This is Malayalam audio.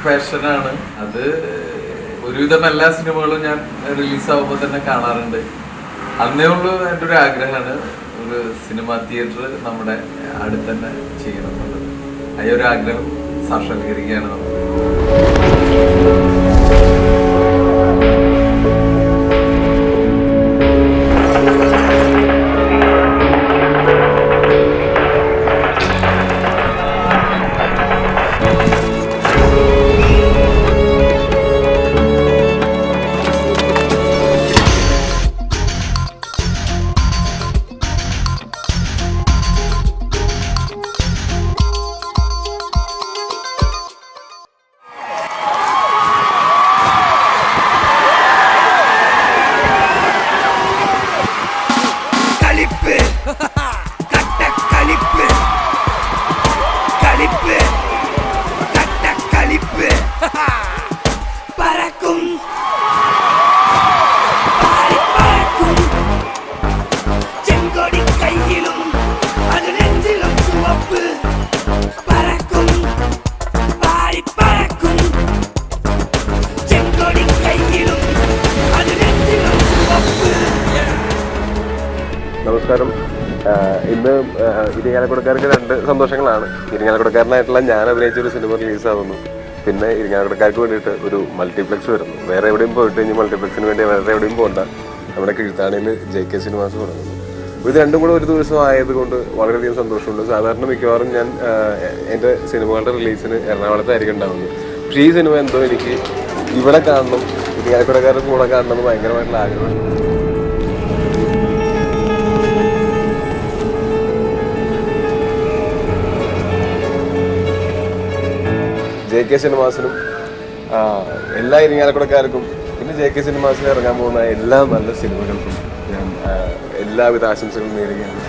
പാഷനാണ് അത്. ഒരുവിധം എല്ലാ സിനിമകളും ഞാൻ റിലീസാവുമ്പോൾ തന്നെ കാണാറുണ്ട്. അന്നേ ഉള്ളൂ എൻ്റെ ഒരു ആഗ്രഹമാണ് ഒരു സിനിമ തിയേറ്റർ നമ്മുടെ അടുത്ത് തന്നെ ചെയ്യണം എന്നുള്ളത്. ആ ഒരു ആഗ്രഹം സാക്ഷാത്കരിക്കുകയാണ് നമ്മൾ. നമസ്കാരം. ഇന്ന് ഇരിങ്ങാലക്കുടക്കാർക്ക് രണ്ട് സന്തോഷങ്ങളാണ്. ഇരിങ്ങാലക്കുടക്കാരനായിട്ടുള്ള ഞാൻ അഭിനയിച്ചൊരു സിനിമ റിലീസാവുന്നു. പിന്നെ ഇരിങ്ങാലക്കുടക്കാർക്ക് വേണ്ടിയിട്ട് ഒരു മൾട്ടിപ്ലക്സ് വരുന്നു. വേറെ എവിടെയും പോയിട്ട് ഇനി മൾട്ടിപ്ലക്സിന് വേണ്ടി വേറെ എവിടെയും പോകണ്ട. നമ്മുടെ കീഴ്ത്താണിയിൽ JK സിനിമാസ് തുടങ്ങുന്നു. ഇത് രണ്ടും കൂടെ ഒരു ദിവസം ആയതുകൊണ്ട് വളരെയധികം സന്തോഷമുണ്ട്. സാധാരണ മിക്കവാറും ഞാൻ എൻ്റെ സിനിമകളുടെ റിലീസിന് എറണാകുളത്തായിരിക്കും ഉണ്ടാവുന്നത്. പക്ഷേ ഈ സിനിമ എന്തോ എനിക്ക് ഇവിടെ കാണണം, ഇരിങ്ങാലക്കുടക്കാരുടെ കൂടെ കാണണം എന്ന് ഭയങ്കരമായിട്ടുള്ള ആഗ്രഹമുണ്ട്. JK സിനിമാസിനും എല്ലാ ഇരിങ്ങാലക്കുടക്കാർക്കും പിന്നെ JK സിനിമാസിൽ ഇറങ്ങാൻ പോകുന്ന എല്ലാ നല്ല സിനിമകൾക്കും ഞാൻ എല്ലാവിധ ആശംസകളും നേരുകയാണ്.